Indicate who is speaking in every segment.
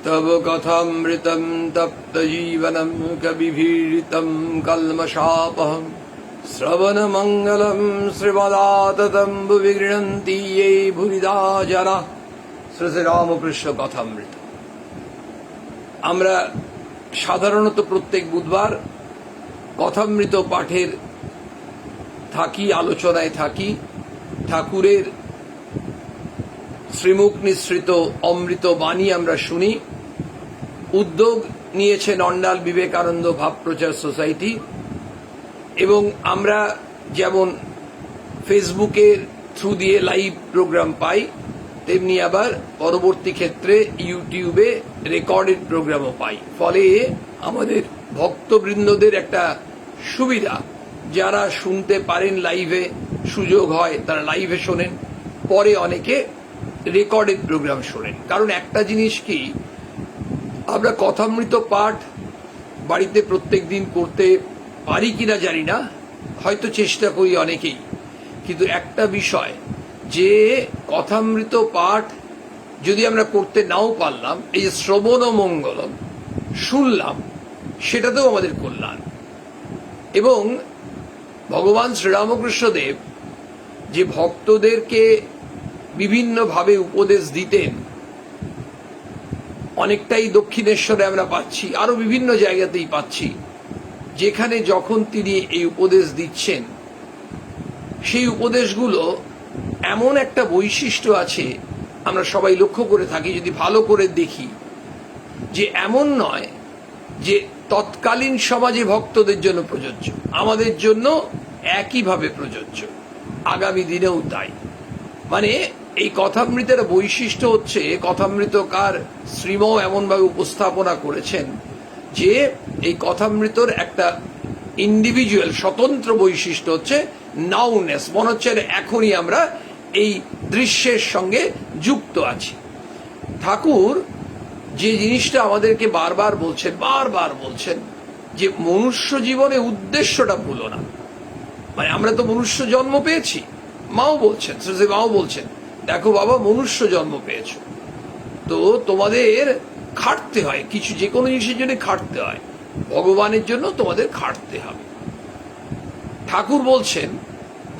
Speaker 1: तव कथामृतं तप्तजीवनं कविभीडितं कल्मषापहं श्रवणमङ्गलं श्रीमदाततं भुवि गृह्णन्ति ये भुविधा जना শ্রী রামকৃষ্ণ কথামৃত। আমরা সাধারণত প্রত্যেক বুধবার কথামৃত পাঠের থাকি, আলোচনায় থাকি। ঠাকুরের শ্রীমুখ নিঃসৃত অমৃত বাণী আমরা শুনি। উদ্যোগ নিয়েছেন অন্ডাল বিবেকানন্দ ভাব প্রচার সোসাইটি, এবং আমরা যেমন ফেসবুকের থ্রু দিয়ে লাইভ প্রোগ্রাম পাই, তেমনি আবার পরবর্তী ক্ষেত্রে ইউটিউবে রেকর্ডেড প্রোগ্রামও পাই। ফলে আমাদের ভক্তবৃন্দদের একটা সুবিধা, যারা শুনতে পারেন লাইভে, সুযোগ হয় তারা লাইভে শোনেন, পরে অনেকে রেকর্ডেড প্রোগ্রাম শোনেন। কারণ একটা জিনিস কি, আমরা কথামৃত পাঠ বাড়িতে প্রত্যেক দিন করতে পারি কিনা জানি না, হয়তো চেষ্টা করি অনেকেই, কিন্তু একটা বিষয় যে কথামৃত পাঠ যদি আমরা করতে নাও পারলাম, এই যে শ্রবণ মঙ্গলম শুনলাম, সেটাতেও আমাদের কল্যাণ। এবং ভগবান শ্রীরামকৃষ্ণদেব যে ভক্তদেরকে বিভিন্নভাবে উপদেশ দিতেন, অনেকটাই দক্ষিণেশ্বরে আমরা পাচ্ছি, আরো বিভিন্ন জায়গাতেই পাচ্ছি, যেখানে যখন তিনি এই উপদেশ দিচ্ছেন, সেই উপদেশগুলো এমন একটা বৈশিষ্ট্য আছে, আমরা সবাই লক্ষ্য করে থাকি যদি ভালো করে দেখি, যে এমন নয় যে তৎকালীন সমাজে ভক্তদের জন্য প্রযোজ্য, আমাদের জন্য একইভাবে প্রযোজ্য, আগামী দিনেও তাই। মানে এই কথামৃতের বৈশিষ্ট্য হচ্ছে, কথামৃতকার শ্রীমও এমনভাবে উপস্থাপনা করেছেন যে এই কথামৃতর একটা ইন্ডিভিজুয়াল স্বতন্ত্র বৈশিষ্ট্য হচ্ছে নাউনেস, মনে হচ্ছে এখনই আমরা এই দৃশ্যের সঙ্গে যুক্ত আছি। ঠাকুর যে জিনিসটা আমাদেরকে বারবার বলছেন যে মনুষ্য জীবনে উদ্দেশ্যটা ভুলো না। মানে আমরা তো মনুষ্য জন্ম পেয়েছি, মাও বলছেন, শ্রী মাও বলছেন, দেখো বাবা, মনুষ্য জন্ম পেয়েছো তো তোমাদের খাটতে হয়, কিছু যে কোনো জিনিসের জন্য খাটতে হয়, ভগবানের জন্য তোমাদের খাটতে হবে। ঠাকুর বলছেন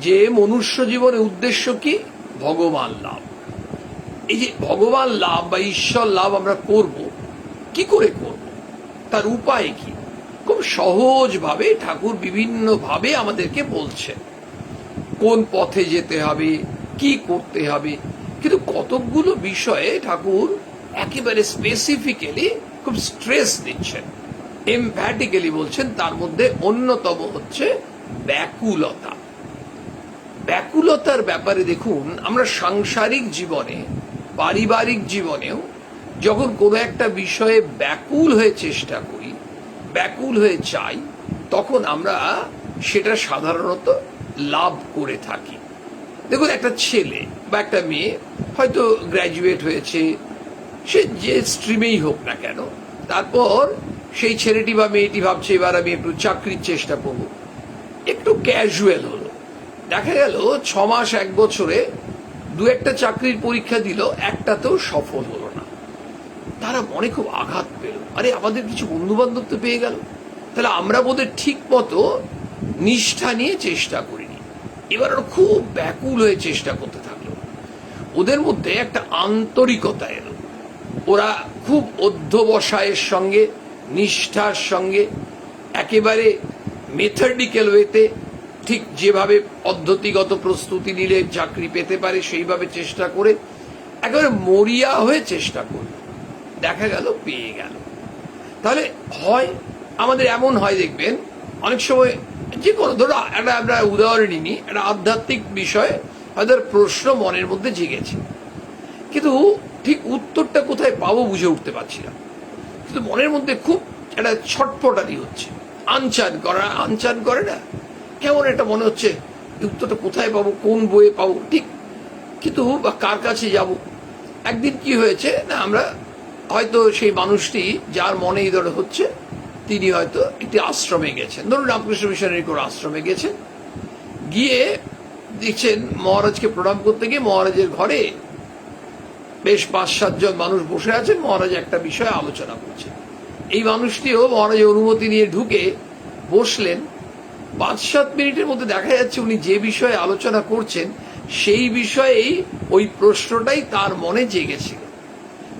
Speaker 1: যে মনুষ্য জীবনের উদ্দেশ্য কি? ভগবান লাভ। এই যে ভগবান লাভ বা ঈশ্বর লাভ আমরা করব, কি করে করব, তার উপায় কি? খুব সহজভাবে ঠাকুর বিভিন্নভাবে আমাদেরকে বলছেন কোন পথে যেতে হবে, কি করতে হবে। কিন্তু কতকগুলো বিষয়ে ঠাকুর একেবারে স্পেসিফিক্যালি খুব স্ট্রেস দিচ্ছেন, এমফ্যাটিক্যালি বলছেন। তার মধ্যে অন্যতম হচ্ছে ব্যাকুলতা। ব্যাকুলতার ব্যাপারে দেখুন, আমরা সাংসারিক জীবনে, পারিবারিক জীবনেও যখন কোনো একটা বিষয়ে ব্যাকুল হয়ে চেষ্টা করি, ব্যাকুল হয়ে চাই, তখন আমরা সেটা সাধারণত লাভ করে থাকি। দেখুন, একটা ছেলে বা একটা মেয়ে হয়তো গ্র্যাজুয়েট হয়েছে, সে যে স্ট্রিমেই হোক না কেন, তারপর সেই ছেলেটি বা মেয়েটি ভাবছে এবার আমি একটু চাকরির চেষ্টা করব, একটু ক্যাজুয়াল হলো, দেখা গেল 6 মাস 1 বছরে 2-একটা চাকরির পরীক্ষা দিল, একটাতেও সফল হলো না। তারা মনে খুব আঘাত পেল, আরে আমাদের কিছু বন্ধু বান্ধব তো পেয়ে গেল, তাহলে আমরা বোধহয় ঠিক মতো নিষ্ঠা নিয়ে চেষ্টা করিনি। এবার ওরা খুব ব্যাকুল হয়ে চেষ্টা করতে থাকলো, ওদের মধ্যে একটা আন্তরিকতা এলো, ওরা খুব অধ্যবসায়ের সঙ্গে, নিষ্ঠার সঙ্গে, একেবারে মেথডিক্যাল ওয়েতে, ঠিক যেভাবে পদ্ধতিগত প্রস্তুতি নিলে চাকরি পেতে পারে সেইভাবে চেষ্টা করে একেবারে মরিয়া হয়ে চেষ্টা করল, দেখা গেল পেয়ে গেল। তাহলে হয় আমাদের এমন হয়, দেখবেন অনেক সময় যে কোনো, ধরো একটা আমরা উদাহরণই নিই, একটা আধ্যাত্মিক বিষয়ে হয়তো প্রশ্ন মনের মধ্যে জেগেছে, কিন্তু ঠিক উত্তরটা কোথায় পাবো বুঝে উঠতে পারছি না, কিন্তু মনের মধ্যে খুব একটা ছটফটানি হচ্ছে, আনচান করে না, কেমন একটা মনে হচ্ছে উত্তরটা কোথায় পাবো, কোন বইয়ে পাবো, ঠিক, কিন্তু বা কার কাছে যাব। একদিন কি হয়েছে না, আমরা হয়তো সেই মানুষটি যার মনে এই ধরে হচ্ছে, তিনি হয়তো একটি আশ্রমে গেছেন, ধরুন রামকৃষ্ণ মিশনের কোনো আশ্রমে গেছেন, গিয়ে দেখছেন মহারাজকে প্রণাম করতে গিয়ে মহারাজের ঘরে বেশ 5-7 জন মানুষ বসে আছেন, মহারাজ একটা বিষয়ে আলোচনা করছেন। এই মানুষটিও মহারাজের অনুমতি নিয়ে ঢুকে বসলেন। 5-7 মিনিটের মধ্যে দেখা যাচ্ছে উনি যে বিষয়ে আলোচনা করছেন সেই বিষয়েই ওই প্রশ্নটাই তার মনে জেগেছিল।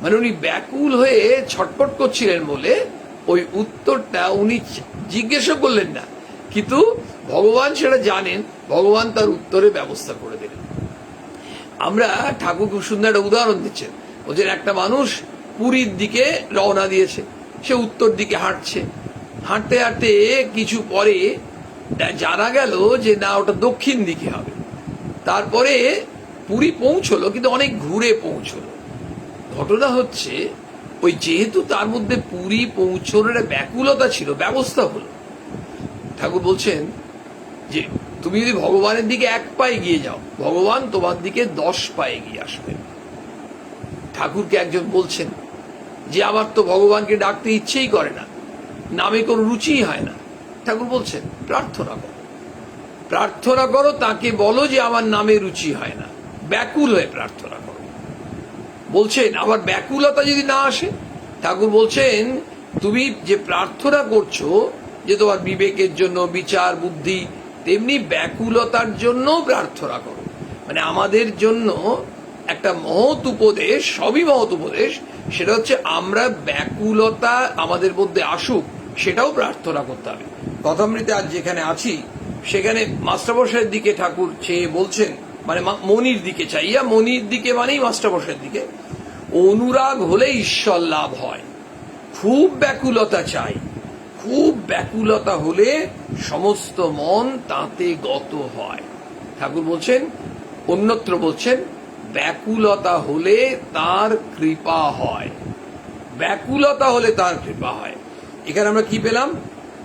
Speaker 1: মানে উনি ব্যাকুল হয়ে ছটফট করছিলেন বলে ওই উত্তরটা উনি জিজ্ঞাসা করলেন না, কিন্তু ভগবান সেটা জানেন, ভগবান তার উত্তরের ব্যবস্থা করে দিলেন। আমরা ঠাকুর খুব সুন্দর একটা উদাহরণ দিচ্ছেন, বলছেন একটা মানুষ পুরীর দিকে রওনা দিয়েছে, সে উত্তর দিকে হাঁটছে, হাঁটতে হাঁটতে কিছু পরে জানা গেল যে না, ওটা দক্ষিণ দিকে হবে। তারপরে পুরী পৌঁছলো, কিন্তু অনেক ঘুরে পৌঁছলো। ঘটনা হচ্ছে ওই যেহেতু তার মধ্যে পুরী পৌঁছানোর ব্যাকুলতা ছিল, ব্যবস্থা হলো। ঠাকুর বলছেন যে তুমি যদি ভগবানের দিকে 1 পায়ে গিয়ে যাও, ভগবান তোমার দিকে 10 পায়ে গিয়ে আসবেন। ঠাকুরকে একজন বলছেন যে আমার তো ভগবানকে ডাকতে ইচ্ছেই করে না, নামে কোনো রুচিই হয় না। ঠাকুর বলছেন প্রার্থনা করো, প্রার্থনা করো, তাকে বলো যে আমার নামে রুচি হয় না, ব্যাকুল হয়ে প্রার্থনা করো। বলছেন আবার ব্যাকুলতা যদি না আসে, ঠাকুর বলছেন তুমি যে প্রার্থনা করছো যে তোমার বিবেকের জন্য, বিচার বুদ্ধি, তেমনি ব্যাকুলতার জন্য প্রার্থনা করো। মানে আমাদের জন্য একটা মহৎ উপদেশ, সবই মহৎ উপদেশ, সেটা হচ্ছে আমরা ব্যাকুলতা আমাদের মধ্যে আসুক সেটাও প্রার্থনা করতে হবে। কথামৃতে আজ যেখানে আছি সেখানে মাস্টারমশাইয়ের দিকে ঠাকুর চেয়ে বলছেন, মানে মনির দিকে চাইয়া, মনির দিকে মানেই মাস্টারমশাইয়ের দিকে, অনুরাগ হলে ঈশ্বর লাভ হয়। খুব ব্যাকুলতা চাই, খুব ব্যাকুলতা হলে সমস্ত মন তাতে গত হয়। ঠাকুর বলছেন, অন্যত্র বলছেন ব্যাকুলতা হলে তার কৃপা হয়, ব্যাকুলতা হলে তার কৃপা হয়। এখানে আমরা কি পেলাম?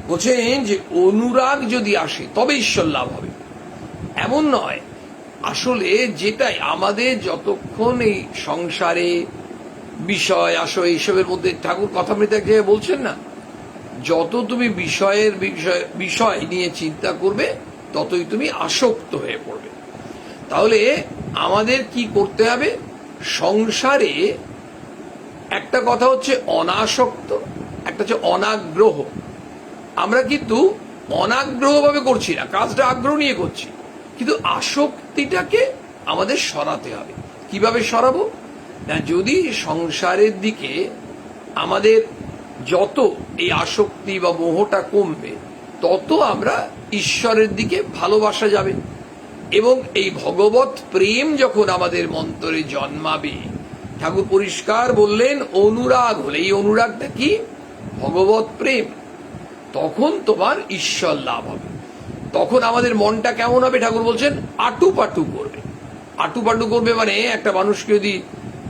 Speaker 1: বলছেন যে অনুরাগ যদি আসে তবে ঈশ্বর লাভ হবে। এমন নয়, আসলে যেটাই আমাদের যতক্ষণ এই সংসারে বিষয় আশয় এইসবের মধ্যে, ঠাকুর কথামৃতে এক জায়গায় বলছেন না, যত তুমি বিষয় নিয়ে চিন্তা করবে ততই তুমি আসক্ত হয়ে পড়বে। তাহলে আমাদের কি করতে হবে? সংসারে একটা কথা হচ্ছে অনাসক্ত, একটা হচ্ছে অনাগ্রহ। আমরা কিন্তু অনাগ্রহ ভাবে করছি না, কাজটা আগ্রহ নিয়ে করছি, কিন্তু আসক্তিটাকে আমাদের সরাতে হবে। কিভাবে সরাবো? না, যদি সংসারের দিকে আমাদের যত এই আসক্তি বা মোহটা কমবে, তত আমরা ঈশ্বরের দিকে ভালোবাসা যাবে। এবং এই ভগবত প্রেম যখন আমাদের মন্তরে জন্মাবে, ঠাকুর পরিষ্কার বললেন অনুরাগ হলে, এই অনুরাগটা কি? ভগবত প্রেম। তখন তোমার ঈশ্বর লাভ হবে। তখন আমাদের মনটা কেমন হবে? ঠাকুর বলছেন আটুপাটু করবে। আটুপাটু করবে মানে একটা মানুষকে যদি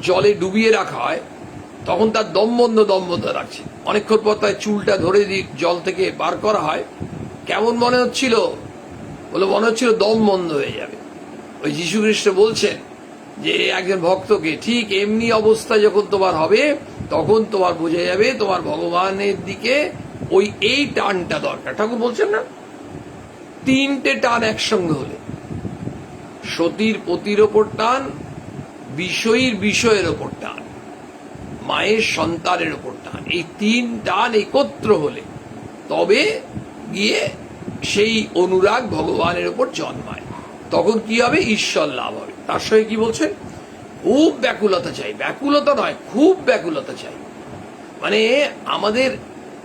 Speaker 1: জলে ডুবিয়ে রাখা হয়, তখন তার দম বন্ধ রাখছে, অনেকক্ষণ পর তার চুলটা ধরে দিয়ে জল থেকে বার করা হয়, কেমন মনে হচ্ছিল? বলে মনে হচ্ছিল দম বন্ধ হয়ে যাবে। ওই যীশু খ্রিস্ট বলছেন যে একজন ভক্তকে, ঠিক এমনি অবস্থা যখন তোমার হবে, তখন তোমার বোঝা যাবে তোমার ভগবানের দিকে এই টানটা দরকার। ঠাকুর বলছেন না, 3টে টান একসঙ্গে হলে, সতীর পতির ওপর টান, বিষয়ীর বিষয়ের ওপর টান, মায়ের সন্তানের ওপর টান, এই 3 টান একত্র হলে তবে গিয়ে সেই অনুরাগ ভগবানের ওপর জন্মায়। তখন কি হবে? ঈশ্বর লাভ হবে। তার সঙ্গে কি বলছেন? খুব ব্যাকুলতা চাই, ব্যাকুলতা নয়, খুব ব্যাকুলতা চাই। মানে আমাদের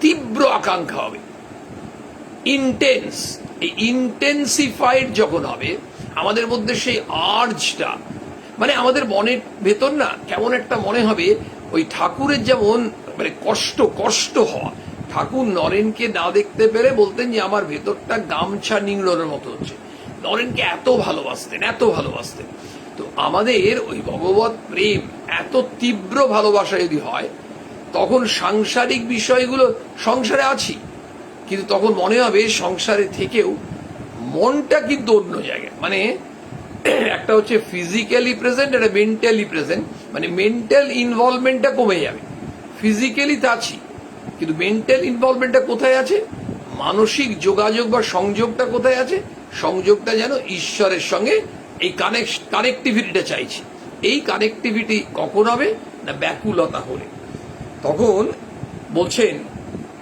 Speaker 1: তীব্র আকাঙ্ক্ষা হবে, ইন্টেন্স। এই ইন্টেন্সিফাইড যখন হবে আমাদের মধ্যে সেই আর্জটা, মানে আমাদের মনের ভেতর না কেমন একটা মনে হবে, ওই ঠাকুরের যেমন মানে কষ্ট হওয়া। ঠাকুর নরেনকে না দেখতে পেরে বলতেন যে আমার ভেতরটা গামছা নিংড়োর মতো হচ্ছে। নরেনকে এত ভালোবাসতেন। তো আমাদের ওই ভগবত প্রেম এত তীব্র ভালোবাসা যদি হয়, তখন সাংসারিক বিষয়গুলো, সংসারে আছি কিন্তু তখন মনে হবে সংসারে থেকেও মনটা কিন্তু অন্য জায়গায়। মানে একটা হচ্ছে ফিজিক্যালি প্রেজেন্ট, একটা মেন্টালি প্রেজেন্ট। মানে মেন্টাল ইনভলভমেন্টটা কমে যাবে, ফিজিক্যালি তো আছি কিন্তু মেন্টাল ইনভলভমেন্টটা কোথায় আছে? মানসিক যোগাযোগ বা সংযোগটা কোথায় আছে? সংযোগটা যেন ঈশ্বরের সঙ্গে এই কানেক্টিভিটিটা চাইছি। এই কানেক্টিভিটি কখন হবে না ব্যাকুলতা হলে। তখন বলছেন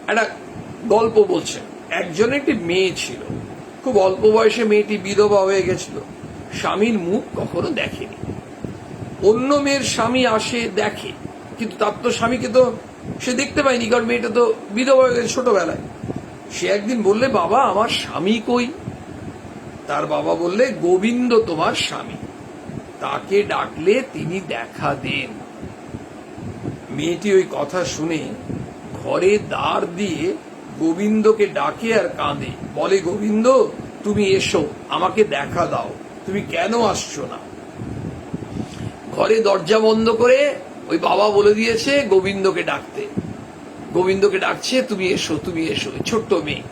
Speaker 1: একটা গল্প বলছেন, একজনের একটি মেয়ে ছিল, খুব অল্প বয়সে মেয়েটি বিধবা হয়ে গেছিল, স্বামীর মুখ কখনো দেখেনি। অন্য মেয়ের স্বামী আসে দেখে, কিন্তু তার তো স্বামীকে তো সে দেখতে পায়নি, কারণ মেয়েটা তো বিধবা হয়ে গেছে ছোটবেলায়। সে একদিন বললে, বাবা আমার স্বামী কই? তার বাবা বললে, গোবিন্দ তোমার স্বামী, তাকে ডাকলে তিনি দেখা দেন। মেয়েটি ওই কথা শুনে ঘরে দ্বার দিয়ে গোবিন্দকে ডাকে আর কাঁদে, বলে, গোবিন্দ তুমি এসো, আমাকে দেখা দাও, তুমি কেন আসছো না? ঘরে দরজা বন্ধ করে ওই বাবা বলে দিয়েছে গোবিন্দকে ডাকতে। গোবিন্দকে ডাকছে, তুমি এসো, তুমি এসো। ছোট্ট মেয়ে,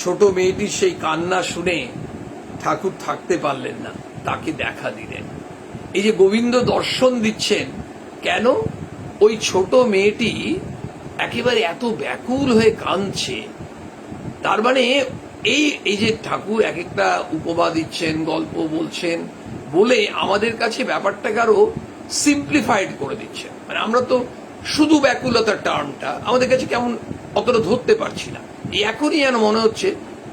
Speaker 1: ছোট মেয়েটির সেই কান্না শুনে ঠাকুর থাকতে পারলেন না, তাকে দেখা দিলেন। এই যে গোবিন্দ দর্শন দিচ্ছেন, কেন? ওই ছোট মেয়েটি একেবারে এত ব্যাকুল হয়ে কাঁদছে। তার মানে এই যে ঠাকুর এক একটা উপমা দিচ্ছেন, গল্প বলছেন, বলে আমাদের কাছে ব্যাপারটাকে আরো সিম্পলিফাইড করে দিচ্ছেন। মানে আমরা তো শুধু ব্যাকুলতার টার্মটা আমাদের কাছে কেমন অতটা ধরতে পারছি না, এখনই যেন মনে হচ্ছে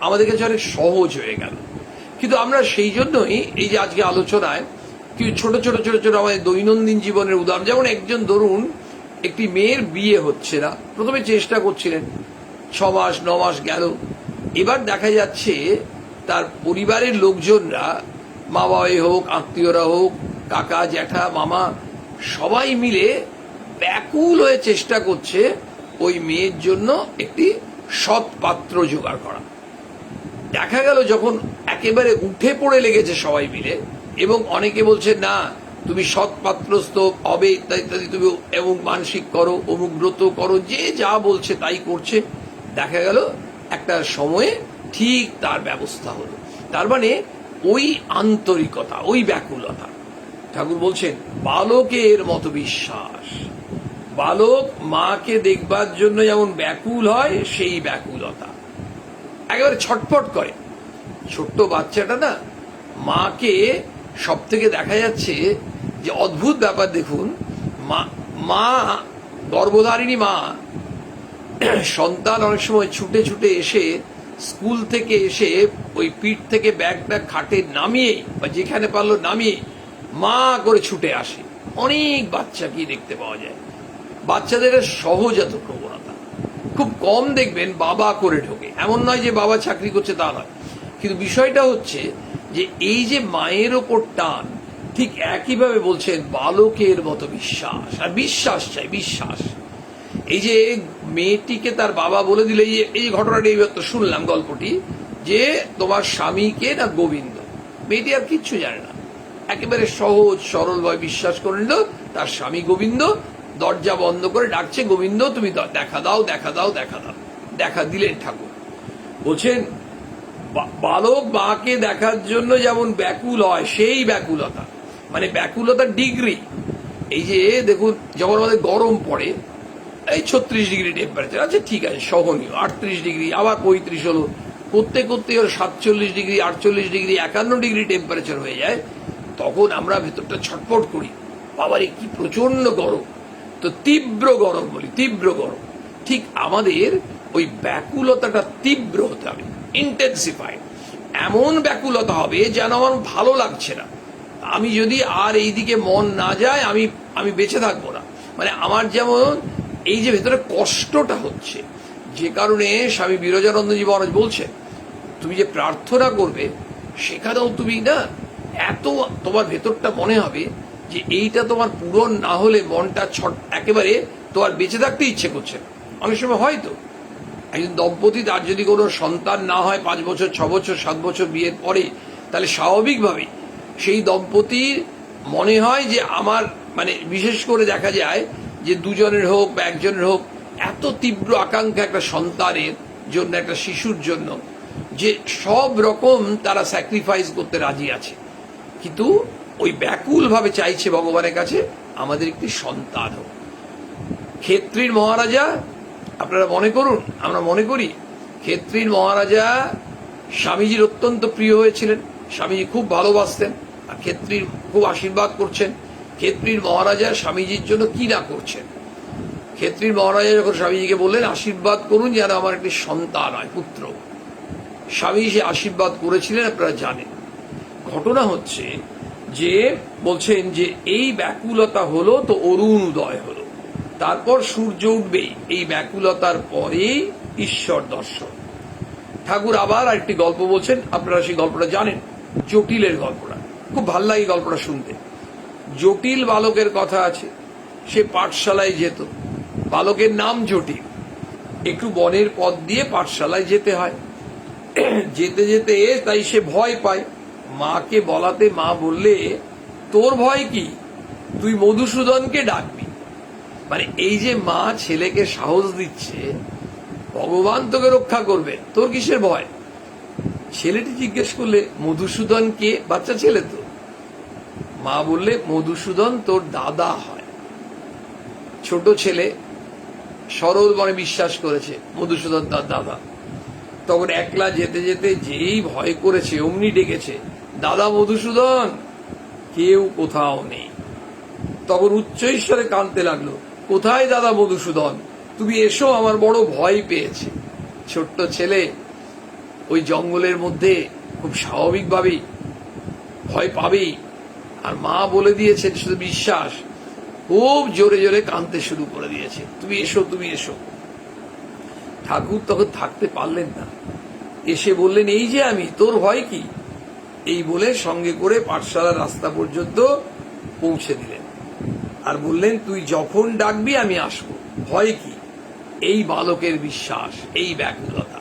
Speaker 1: আমাদের কাছে অনেক সহজ হয়ে গেল। কিন্তু আমরা সেই জন্যই এই যে আজকে আলোচনায় কি ছোট ছোট ছোট ছোট আমাদের দৈনন্দিন জীবনের উদাহরণ, যেমন একজন ধরুন একটি মেয়ের বিয়ে হচ্ছে না, প্রথমে চেষ্টা করছিলেন, 6 মাস 9 মাস গেল, এবার দেখা যাচ্ছে তার পরিবারের লোকজনরা, মা বাবাই হোক, আত্মীয়রা হোক, কাকা জ্যাঠা মামা, সবাই মিলে ব্যাকুল হয়ে চেষ্টা করছে ওই মেয়ের জন্য একটি সৎ পাত্র জোগাড় করা। দেখা গেল যখন একেবারে উঠে পড়ে লেগেছে সবাই মিলে, এবং অনেকে বলছে না তুমি সৎ পাত্রস্থ হবে ইত্যাদি ইত্যাদি, তুমি এবং মানসিক করো, অমুক ব্রত করো, যে যা বলছে তাই করছে। দেখা গেল একটা সময়ে ঠিক তার ব্যবস্থা হলো। তার মানে ওই আন্তরিকতা, ওই ব্যাকুলতা, ঠাকুর বলছেন বালকের মতো বিশ্বাস। বালক মাকে দেখবার জন্য যেমন ব্যাকুল হয়, সেই ব্যাকুলতা একেবারে ছটফট করে। ছোট্ট বাচ্চাটা না মাকে সব থেকে দেখা যাচ্ছে যে অদ্ভুত ব্যাপার, দেখুন মা গর্ভধারিণী মা, সন্তান অনেক সময় ছুটে ছুটে এসে স্কুল থেকে এসে ওই পিঠ থেকে ব্যাগটা খাটে নামিয়ে বা যেখানে পারলো নামিয়ে মা করে ছুটে আসে। অনেক বাচ্চাকেই দেখতে পাওয়া যায়। বাচ্চাদের সহজাত প্রবণতা, খুব কম দেখবেন বাবা করে ঢোকে। এমন নয় যে বাবা চাকরি করছে, তা নয়, কিন্তু বিষয়টা হচ্ছে যে এই যে মায়ের ওপর টান, ঠিক একইভাবে বলছেন বালকের মতো বিশ্বাস। আর বিশ্বাস চাই, বিশ্বাস। এই যে মেয়েটিকে তার বাবা বলে দিলে, এই ঘটনাটি তো শুনলাম গল্পটি, যে তোমার স্বামীকে না গোবিন্দ। মেয়েটি আর কিচ্ছু জানে না, একেবারে সহজ সরলভাবে বিশ্বাস করে নিল তার স্বামী গোবিন্দ। দরজা বন্ধ করে ডাকছে, গোবিন্দ তুমি দেখা দাও, দেখা দাও, দেখা দাও। দেখা দিলেন ঠাকুর। বলছেন বালক মাকে দেখার জন্য যেমন ব্যাকুল হয়, সেই ব্যাকুলতা, মানে ব্যাকুলতার ডিগ্রি। এই যে দেখুন, যখন আমাদের গরম পড়ে, এই 36 ডিগ্রি টেম্পারেচার, আচ্ছা ঠিক আছে সহনীয়, 38 ডিগ্রি, আবার 35 হলো, করতে করতে 47 ডিগ্রি, 48 ডিগ্রি, 51 ডিগ্রি টেম্পারেচার হয়ে যায়, তখন আমরা ভেতরটা ছটফট করি, বাবারে কি প্রচন্ড গরম। তো তীব্র গরম বলি, তীব্র গরম। ঠিক আমাদের ওই ব্যাকুলতাটা তীব্র হতে হবে, ইন্টেন্সিফাইড। এমন ব্যাকুলতা হবে যেন আমার ভালো লাগছে না, আমি যদি আর এইদিকে মন না যায় আমি বেঁচে থাকবো না। মানে আমার যেমন এই যে ভেতরে কষ্টটা হচ্ছে, যে কারণে স্বামী বিরজানন্দজি মহারাজ বলছেন তুমি যে প্রার্থনা করবে সেখানেও তুমি না এত তোমার ভেতরটা মনে হবে যে এইটা তোমার পূরণ না হলে মনটা একেবারে তোমার বেঁচে থাকতে ইচ্ছে করছে। অনেক সময় হয়তো একজন দম্পতি, তার যদি কোনো সন্তান না হয় 5 বছর 6 বছর 7 বছর বিয়ের পরে, তাহলে স্বাভাবিকভাবেই সেই দম্পতির মনে হয় যে আমার, মানে বিশেষ করে দেখা যায় যে দুজনের হোক বা একজনের হোক, এত তীব্র আকাঙ্ক্ষা একটা সন্তানের জন্য, একটা শিশুর জন্য, যে সব রকম তারা স্যাক্রিফাইস করতে রাজি আছে, কিন্তু ওই ব্যাকুল ভাবে চাইছে ভগবানের কাছে আমাদের একটি সন্তান হোক। ক্ষেত্রীর মহারাজা, আপনারা মনে করুন, আমরা মনে করি ক্ষেত্রীর মহারাজা স্বামীজির অত্যন্ত প্রিয় হয়েছিলেন, স্বামীজি খুব ভালোবাসতেন, আর ক্ষেত্রীর খুব আশীর্বাদ করছেন। ক্ষেত্রীর মহারাজা স্বামীজির জন্য কি না করছেন। ক্ষেত্রীর মহারাজা যখন স্বামীজিকে বললেন আশীর্বাদ করুন যেন আমার একটি সন্তান হয়, পুত্র, স্বামী সে আশীর্বাদ করেছিলেন, আপনারা জানেন। ঘটনা হচ্ছে যে বলছেন যে এই ব্যাকুলতা হলো তো অরুণ উদয় হলো, তারপর সূর্য উঠবে, এই ব্যাকুলতার পরেই ঈশ্বর দর্শন। ঠাকুর আবার আরেকটি গল্প বলছেন, আপনারা সেই গল্পটা জানেন, জটিলের গল্পটা। খুব ভাল লাগে গল্পটা শুনতে। জটিল বালকের কথা আছে, সে পাঠশালায় যেত, বালকের নাম জটিল, একটু বনের পথ দিয়ে পাঠশালায় যেতে হয়। যেতে যেতে তাই সে ভয় পায়, মাকে বলাতে মা বললে তোর ভয় কি, তুই মধুসূদনকে ডাকবি। মানে এই যে মা ছেলেকে সাহস দিচ্ছে, ভগবান তোকে রক্ষা করবে, তোর কিসের ভয়। ছেলেটি জিজ্ঞেস করলে মধুসূদন কে, বাচ্চা ছেলে তো। মা বললে মধুসূদন তোর দাদা হয়। ছোট ছেলে সরল মনে বিশ্বাস করেছে মধুসূদন তার দাদা। তখন একলা যেতে যেতে যেই ভয় করেছে অমনি ডেকেছে দাদা মধুসূদন, কেউ কোথাও নেই। তখন উচ্চ ঈশ্বরে কাঁদতে লাগলো, কোথায় দাদা মধুসূদন, তুমি এসো, আমার বড় ভয় পেয়েছে। ছোট্ট ছেলে ওই জঙ্গলের মধ্যে খুব স্বাভাবিকভাবেই ভয় পাবেই, আর মা বলে দিয়েছেন শুধু বিশ্বাস, খুব জোরে জোরে কাঁদতে শুরু করে দিয়েছে, তুমি এসো, তুমি এসো। ঠাকুর তখন থাকতে পারলেন না, এসে বললেন এই যে আমি, তোর ভয় কি, এই বলে সঙ্গে করে পাঠশালার রাস্তা পর্যন্ত পৌঁছে দিলেন। আর বললেন তুই যখন ডাকবি আমি আসবো, ভয় কি। এই বালকের বিশ্বাস, এই ব্যাকুলতা।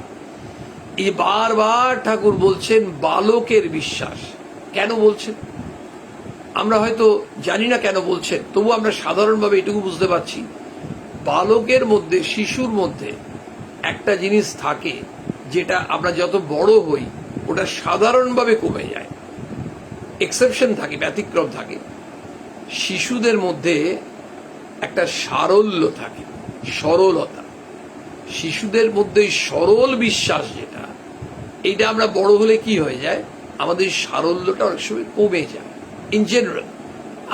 Speaker 1: এই বারবার ঠাকুর বলছেন বালকের বিশ্বাস। কেন বলছেন আমরা হয়তো জানি না কেন বলছেন, তবু আমরা সাধারণভাবে এটুকু বুঝতে পারছি, বালকের মধ্যে, শিশুর মধ্যে একটা জিনিস থাকে যেটা আমরা যত বড় হই ওটা সাধারণভাবে কমে যায়। এক্সেপশন থাকে, ব্যতিক্রম থাকে। শিশুদের মধ্যে একটা সারল্য থাকে, সরলতা। শিশুদের মধ্যে সরল বিশ্বাস যেটা, এইটা আমরা বড় হলে কি হয়ে যায়, আমাদের সারল্যটা অনেক সময় কমে যায়। ইন জেনারেল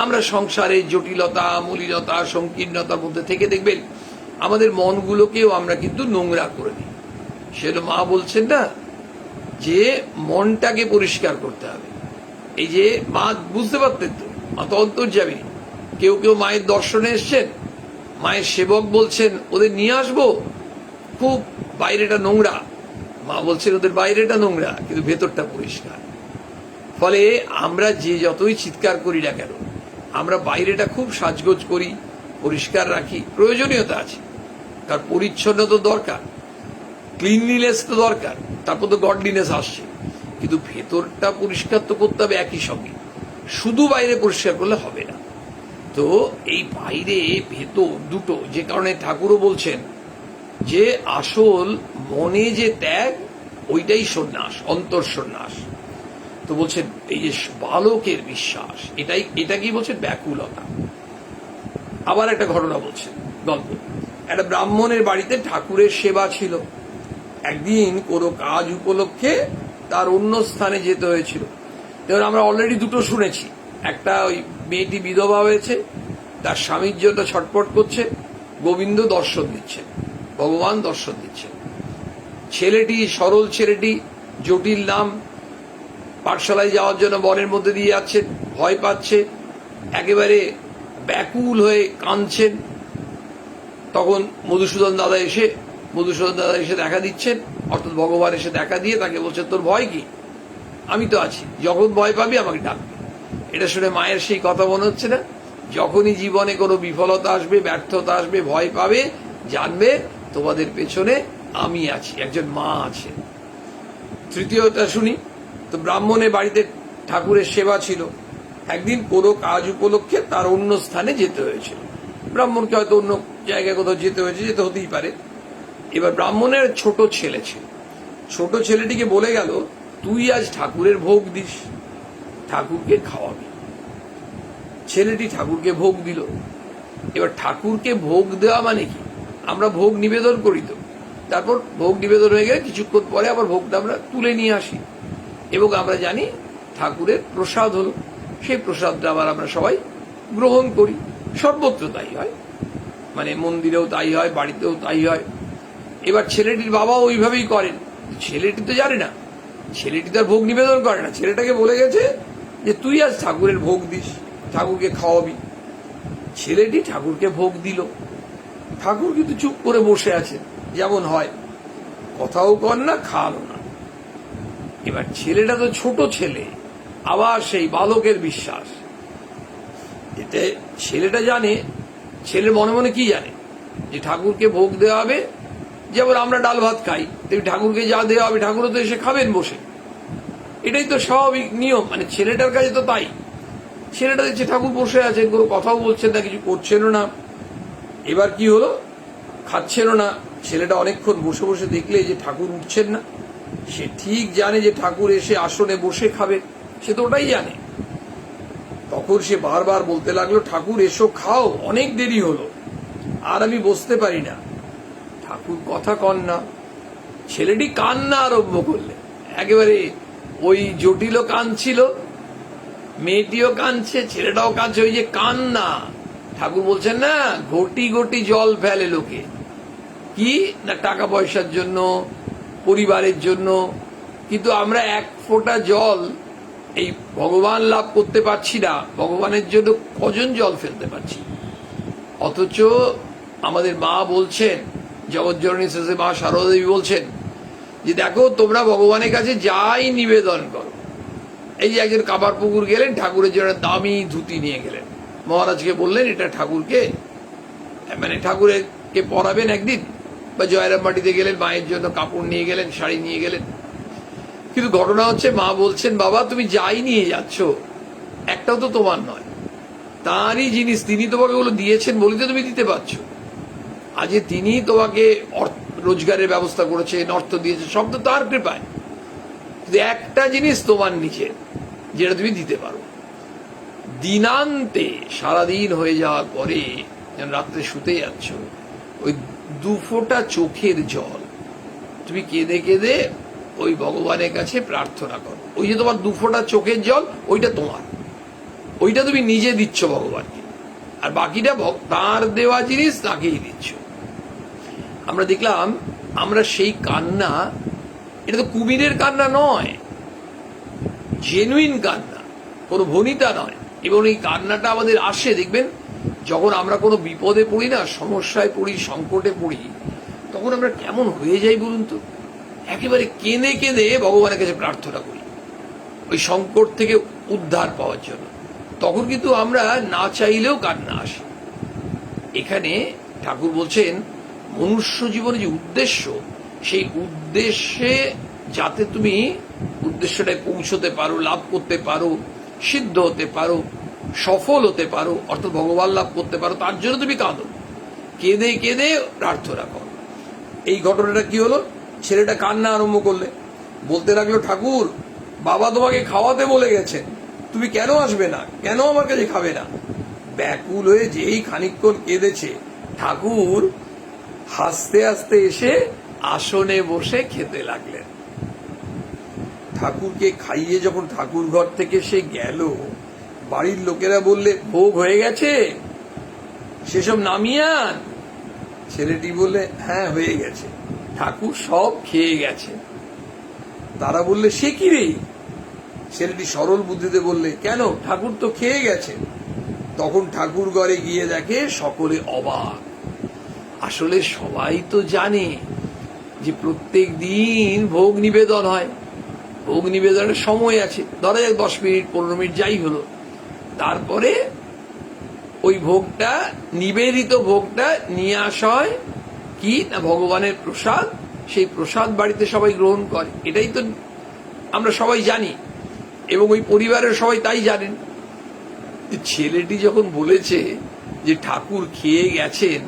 Speaker 1: আমরা সংসারে জটিলতা, মলিনতা, সংকীর্ণতার মধ্যে থেকে দেখবেন আমাদের মনগুলোকেও আমরা কিন্তু নোংরা করে দিই। সেটা মা বলছেন না যে মনটাকে পরিষ্কার করতে হবে। এই যে মা বুঝতে পারতেন তো, মা তো অন্তর্যামী। কেউ কেউ মায়ের দর্শনে এসছেন, মায়ের সেবক বলছেন ওদের নিয়ে আসবো, খুব বাইরেটা নোংরা, মা বলছেন ওদের বাইরেটা নোংরা কিন্তু ভেতরটা পরিষ্কার। ফলে আমরা যে যতই চিৎকার করি না কেন, আমরা বাইরেটা খুব সাজগোজ করি, পরিষ্কার রাখি, প্রয়োজনীয়তা আছে, তার পরিচ্ছন্নতা দরকার, ক্লিনলিনেস তো দরকার, তারপর তো গডলিনেস আসছে। কিন্তু ভেতরটা পরিষ্কার তো করতে হবে একই সঙ্গে, শুধু বাইরে পরিষ্কার করলে হবে না। তো এই বাইরে ভেতর দুটো, যে কারণে ঠাকুরও বলছেন যে আসল মনে যে ত্যাগ, ওইটাই সন্ন্যাস, অন্তর সন্ন্যাস। তো বলছেন এই যে বালকের বিশ্বাস, এটা কি বলছেন, ব্যাকুলতা। আবার একটা ঘটনা বলছেন, গল্প। একটা ব্রাহ্মণের বাড়িতে ঠাকুরের সেবা ছিল। একদিন কোনো কাজ উপলক্ষে তার অন্য স্থানে যেতে হয়েছিল। এবার আমরা অলরেডি দুটো শুনেছি, একটা ওই মেয়েটি বিধবা হয়েছে, তার স্বামীর জন্য ছটপট করছে, গোবিন্দ দর্শন দিচ্ছেন, ভগবান দর্শন দিচ্ছেন। ছেলেটি, সরল ছেলেটি, জটিল নাম, পাঠশালায় যাওয়ার জন্য বনের মধ্যে দিয়ে যাচ্ছেন, ভয় পাচ্ছে, একেবারে ব্যাকুল হয়ে কাঁদছেন। তখন মধুসূদন দাদা এসে দেখা দিচ্ছেন, অর্থাৎ ভগবান এসে দেখা দিয়ে তাকে বলছেন তোর ভয় কি, আমি তো আছি, যখন ভয় পাবি আমাকে ডাকবি। এটা শুনে মায়ের সেই কথা মনে হচ্ছে না, যখনই জীবনে কোনো বিফলতা আসবে, ব্যর্থতা আসবে, ভয় পাবে, জানবে তোমাদের পেছনে আমি আছি, একজন মা আছে। তৃতীয়টা শুনি, তো ব্রাহ্মণের বাড়িতে ঠাকুরের সেবা ছিল। একদিন কোনো কাজ উপলক্ষে তার অন্য স্থানে যেতে হয়েছিল। ব্রাহ্মণকে হয়তো অন্য জায়গায় কোথাও যেতে হয়েছে, যেতে হতেই পারে। এবার ব্রাহ্মণের ছোট ছেলে ছিল, ছোট ছেলেটিকে বলে গেল তুই আজ ঠাকুরের ভোগ দিস, ঠাকুরকে খাওয়াবি। ছেলেটি ঠাকুরকে ভোগ দিল। এবার ঠাকুরকে ভোগ দেওয়া মানে কি, আমরা ভোগ নিবেদন করি তো, তারপর ভোগ নিবেদন হয়ে গেলে কিছুক্ষণ পরে আবার ভোগটা আমরা তুলে নিয়ে আসি, এবং আমরা জানি ঠাকুরের প্রসাদ হলো, সেই প্রসাদটা আবার আমরা সবাই গ্রহণ করি। সর্বত্র তাই হয়, মানে মন্দিরেও তাই হয়, বাড়িতেও তাই হয়। এবার ছেলেটির বাবাও ওইভাবেই করেন। ছেলেটি তো জানে না, ছেলেটি তার ভোগ নিবেদন করে না, ছেলেটাকে বলে গেছে যে তুই আজ ঠাকুরের ভোগ দিস, ঠাকুরকে খাওয়াবি। ছেলেটি ঠাকুরকে ভোগ দিল, ঠাকুর কিন্তু চুপ করে বসে আছে, যেমন হয়, কথাও কর না, খাওয়ালো না। এবার ছেলেটা তো ছোট ছেলে, আবার সেই বালকের বিশ্বাস। এতে ছেলেটা জানে, ছেলের মনে মনে কি জানে, যে ঠাকুরকে ভোগ দেওয়া হবে। যেমন আমরা ডাল ভাত খাই, তেমনি ঠাকুরকে যা দেওয়া হবে ঠাকুরও তো এসে খাবেন বসে, এটাই তো স্বাভাবিক নিয়ম। মানে ছেলেটার কাছে তো তাই। ছেলেটা দেখছে ঠাকুর বসে আছেন, কোনো কথাও বলছেন না, কিছু করছেনও না। এবার কি হলো, খাচ্ছেনও না। ছেলেটা অনেকক্ষণ বসে বসে দেখলে যে ঠাকুর উঠছেন না। সে ঠিক জানে যে ঠাকুর এসে আসনে বসে খাবে, সে তো ওটাই জানে। তখন সে বারবার বলতে লাগলো, ঠাকুর এসো খাও, অনেক দেরি হলো, আর আমি বসতে পারি না। ঠাকুর কথা কন না। ছেলেটি কান্না আরম্ভ করলে, একেবারে ওই জটিলও কাঁদছিল, মেয়েটিও কাঁদছে, ছেলেটাও কাঁদছে, ওই যে কান্না। ঠাকুর বলছেন না, ঘটি ঘটি জল ফেলে লোকে, কি না টাকা পয়সার জন্য, পরিবারের জন্য। কিন্তু আমরা এক ফোঁটা জল এই ভগবান লাভ করতে পারছি না, ভগবানের জন্য কজন জল ফেলতে পারছি। অথচ আমাদের মা বলছেন, জগৎজননী শেষে মা শারদা দেবী বলছেন যে দেখো তোমরা ভগবানের কাছে যাই নিবেদন করো। এই যে একজন কাবার পুকুর গেলেন, ঠাকুরের জন্য দামি ধুতি নিয়ে গেলেন, মহারাজকে বললেন এটা ঠাকুরকে, মানে ঠাকুরকে পরাবেন একদিন। বা জয়রাম বাটিতে গেলেন, মায়ের জন্য কাপড় নিয়ে গেলেন, শাড়ি নিয়ে গেলেন। কিন্তু ঘটনা হচ্ছে, মা বলছেন বাবা তুমি যাই নিয়ে যাচ্ছ একটাও তো তোমার নয়, তাঁরই জিনিস, তিনি তোমাকে ওগুলো দিয়েছেন বলেই তো তুমি দিতে পারছো। আজ তিনি তোমাকে রোজগারের ব্যবস্থা করেছেন, অর্থ দিয়েছে, সব তো তার কৃপায়। একটা জিনিস তোমার নিজের, যেটা তুমি দিতে পারো। দিনান্তে সারাদিন হয়ে যাওয়ার পরে রাত্রে শুতে যাচ্ছ, ওই 2 ফোঁটা চোখের জল তুমি কেঁদে কেঁদে ওই ভগবানের কাছে প্রার্থনা করো। ওই যে তোমার 2 ফোঁটা চোখের জল, ওইটা তোমার, ওইটা তুমি নিজে দিচ্ছ ভগবানকে, আর বাকিটা তার দেওয়া জিনিস তাকেই দিচ্ছ। আমরা দেখলাম, আমরা সেই কান্না, এটা তো কুমিরের কান্না নয়, জেনুইন কান্না, কোনো ভনিতা নয়। এবং এই কান্নাটা আমাদের আসে, দেখবেন যখন আমরা কোনো বিপদে পড়ি না, সমস্যায় পড়ি, সংকটে পড়ি, তখন আমরা কেমন হয়ে যাই বলুন তো, একেবারে কেঁদে কেঁদে ভগবানের কাছে প্রার্থনা করি ওই সংকট থেকে উদ্ধার পাওয়ার জন্য। তখন কিন্তু আমরা না চাইলেও কান্না আসে। এখানে ঠাকুর বলছেন মনুষ্য জীবনে যে উদ্দেশ্য, সেই উদ্দেশ্যে যাতে তুমি উদ্দেশ্যটায় পৌঁছতে পারো, লাভ করতে পারো, সিদ্ধ হতে পারো, সফল হতে পারো, অর্থাৎ ভগবান লাভ করতে পারো, তার জন্য তুমি কাঁদো, কেঁদে কেঁদে প্রার্থনা করো। এই ঘটনাটা কি হলো, ছেলেটা কান্না আরম্ভ করলে, বলতে লাগলো ঠাকুর বাবা তোমাকে খাওয়াতে বলে গেছেন, তুমি কেন আসবে না, কেন আমার কাছে খাবে না। ব্যাকুল হয়ে যেই খানিকক্ষণ কেঁদেছে, ঠাকুর হাসতে হাসতে এসে আসনে বসে খেতে লাগলেন। ঠাকুরকে খাইয়ে যখন ঠাকুর ঘর থেকে সে গেল, বাড়ির লোকেরা বললে ভোগ হয়ে গেছে, সেসব নামিয়ে আন। ছেলেটি বললে হ্যাঁ হয়ে গেছে, ঠাকুর সব খেয়ে গেছে। তারা বললে সে কি রে। ছেলেটি সরল বুদ্ধিতে বললে কেন, ঠাকুর তো খেয়ে গেছে। তখন ঠাকুর ঘরে গিয়ে দেখে সকলে অবাক। আসলে সবাই তো জানে যে প্রত্যেক দিন ভোগ নিবেদন হয়, ভোগ নিবেদনের সময় আছে, ধরা যাক 10 মিনিট 15 মিনিট যাই হলো, তারপরে ওই ভোগটা, নিবেদিত ভোগটা নিয়ে আসা হয় কি না ভগবানের প্রসাদ, সেই প্রসাদ বাড়িতে সবাই গ্রহণ করে, এটাই তো আমরা সবাই জানি, এবং ওই পরিবারের সবাই তাই জানেন। ছেলেটি যখন বলেছে যে ঠাকুর খেয়ে গেছেন,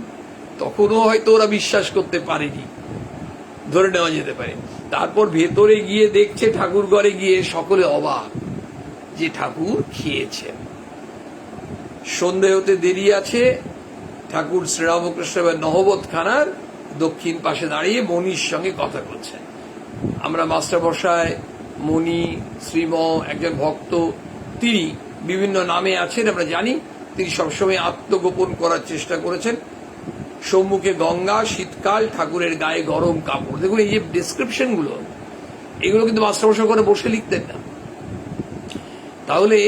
Speaker 1: তখনও হয়তো ওরা বিশ্বাস করতে পারেনি, ধরে নেওয়া যেতে পারে। তারপর ভেতরে গিয়ে দেখছে, ঠাকুর ঘরে গিয়ে সকলে অবাক যে ঠাকুর খেয়েছেন। সন্ধে হতে দেরি আছে, ঠাকুর শ্রীরামকৃষ্ণ নহবত খানার দক্ষিণ পাশে দাঁড়িয়ে মণির সঙ্গে কথা বলছেন। আমরা মাস্টার মশাই, মণি, শ্রীম, একজন ভক্ত, তিনি বিভিন্ন নামে আছেন আমরা জানি, তিনি সবসময় আত্মগোপন করার চেষ্টা করেছেন। সম্মুখে গঙ্গা, শীতকাল, ঠাকুরের গায়ে গরম কাপড়। দেখুন এই যে ডেসক্রিপশন গুলো, এগুলো কিন্তু মাস্টারমশাই করে বসে লিখতেন না। তাহলে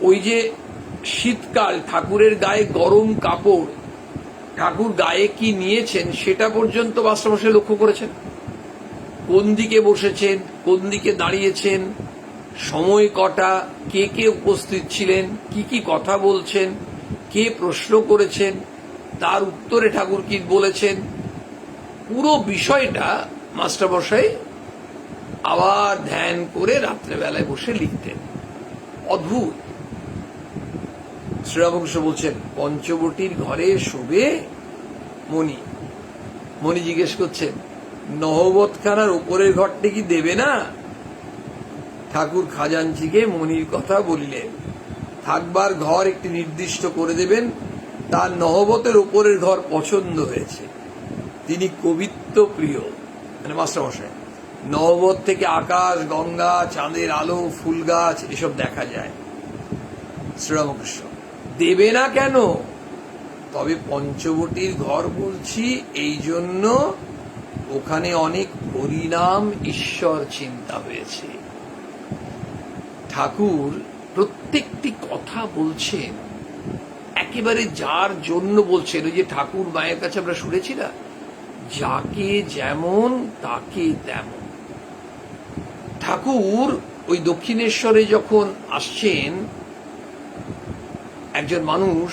Speaker 1: ওই যে শীতকাল, ঠাকুরের গায়ে গরম কাপড়, ঠাকুর গায়ে কি নিয়েছেন সেটা পর্যন্ত মাস্টারমশাই লক্ষ্য করেছেন। কোন দিকে বসেছেন, কোন দিকে দাঁড়িয়েছেন, সময় কটা, কে কে উপস্থিত ছিলেন, কি কি কথা বলছেন, কে প্রশ্ন করেছেন, তার উত্তরে ঠাকুর কি বলেছেন, পুরো বিষয়টা মাস্টারমশাই আবার ধ্যান করে রাত্রেবেলায় বসে লিখতেন। অদ্ভুত। শ্রীরামকৃষ্ণ বলছেন, পঞ্চবটির ঘরে শোবে মণি। মণি জিজ্ঞেস করছেন, নহবতখানার উপরের ঘরটি কি দেবে না? ঠাকুর খাজাঞ্চিকে মণির কথা বলিলেন, থাকবার ঘর একটি নির্দিষ্ট করে দেবেন। তার নহবতের উপরের ঘর পছন্দ হয়েছে। তিনি কবিত্ব প্রিয়, মানে মাস্টারমশাই। নহবত থেকে আকাশ, গঙ্গা, চাঁদের আলো, ফুল গাছ এসব দেখা যায়। শ্রীরামকৃষ্ণ, দেবে না কেন? তবে পঞ্চবটির ঘর বলছি এই জন্য, ওখানে অনেক হরিনাম, ঈশ্বর চিন্তা হয়েছে। ঠাকুর প্রত্যেকটি কথা বলছেন একেবারে যার জন্য বলছেন। ওই যে ঠাকুর মায়ের কাছে আমরা শুনেছি না, যাকে যেমন তাকে তেমন। ঠাকুর ওই দক্ষিণেশ্বরে যখন আসছেন, একজন মানুষ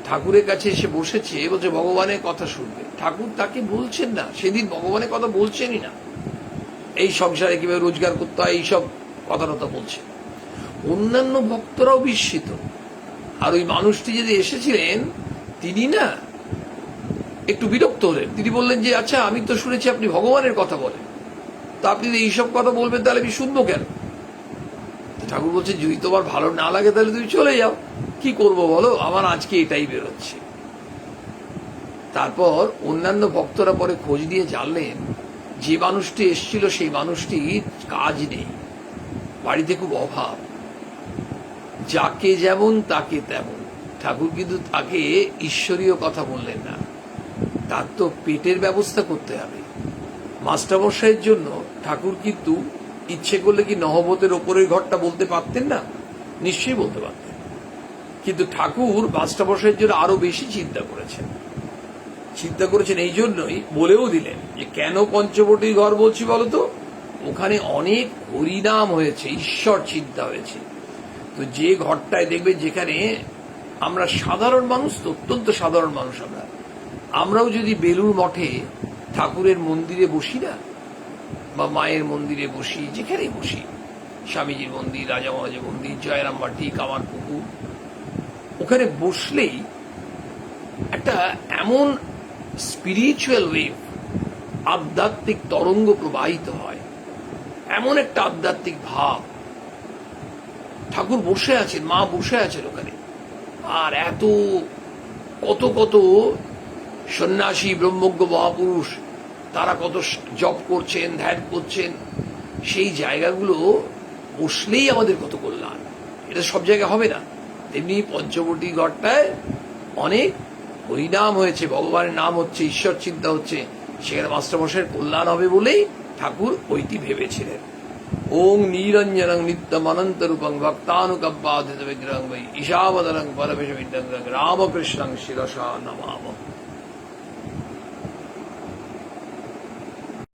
Speaker 1: ঠাকুরের কাছে এসে বসেছে, বলছে ভগবানের কথা শুনবে। ঠাকুর তাকে বলছেন না, সেদিন ভগবানের কথা বলছেনই না। এই সংসারে কিভাবে রোজগার করতে হয় এইসব কথা বলছেন। অন্যান্য ভক্তরাও বিস্মিত। আর ওই মানুষটি যদি এসেছিলেন, তিনি না একটু বিরক্ত হলেন। তিনি বললেন যে, আচ্ছা আমি তো শুনেছি আপনি ভগবানের কথা বলেন, তা আপনি এইসব কথা বলবেন, তাহলে আমি শুনবো কেন? ঠাকুর বলছে, যদি তোমার ভালো না লাগে তাহলে তুমি চলে যাও, কি করব বলো, আমার আজকে এটাই বেরোচ্ছে। তারপর অন্যান্য ভক্তরা পরে খোঁজ নিয়ে জানলেন, যে মানুষটি এসেছিল সেই মানুষটির কাজ নেই, বাড়িতে খুব অভাব। যাকে যেমন তাকে তেমন। ঠাকুর কিন্তু তাকে ঈশ্বরীয় কথা বললেন না, তার তো পেটের ব্যবস্থা করতে হবে। মাস্টারমশাইয়ের জন্য ঠাকুর কিন্তু ইচ্ছে করলে কি নহবতের ওপরের ঘরটা বলতে পারতেন না? নিশ্চয়ই বলতে পারতেন। কিন্তু ঠাকুর মাস্টারমশাইয়ের জন্য আরো বেশি চিন্তা করেছেন। এই জন্যই বলেও দিলেন যে, কেন পঞ্চবটির ঘর বলছি বলতো? ওখানে অনেক হরিনাম হয়েছে, ঈশ্বর চিন্তা হয়েছে। তো যে ঘরটায় দেখবেন, যেখানে আমরা সাধারণ মানুষ, তো অত্যন্ত সাধারণ মানুষ, আমরাও যদি বেলুড় মঠে ঠাকুরের মন্দিরে বসি না, বা মায়ের মন্দিরে বসি, যেখানে বসি, স্বামীজির মন্দির, রাজা মহারাজের মন্দির, জয়রাম বাটি, কামারপুকুর, ওখানে বসলেই একটা এমন স্পিরিচুয়াল ওয়েভ, আধ্যাত্মিক তরঙ্গ প্রবাহিত হয়, এমন একটা আধ্যাত্মিক ভাব। ঠাকুর বসে আছেন, মা বসে আছেন ওখানে, আর এত কত কত সন্ন্যাসী, ব্রহ্মজ্ঞ মহাপুরুষ, তারা কত জপ করছেন, ধ্যান করছেন। সেই জায়গাগুলো বসলেই আমাদের কত কল্যাণ। এটা সব জায়গায় হবে না। তেমনি পঞ্চবটি ঘরটায় অনেক হরিনাম হয়েছে, ভগবানের নাম হচ্ছে, ঈশ্বর চিন্তা হচ্ছে, সেখানে মাস্টারমশাইয়ের কল্যাণ হবে বলেই ঠাকুর ওইটি ভেবেছিলেন। ওং নিরঞ্জনং নিত্যম অনন্ত রূপং ভক্তানুকম্পাদিত বিগ্রহং বৈ ঈশাবদনং পরমেশ বিদ্যং রামকৃষ্ণং শিরসা নমামঃ।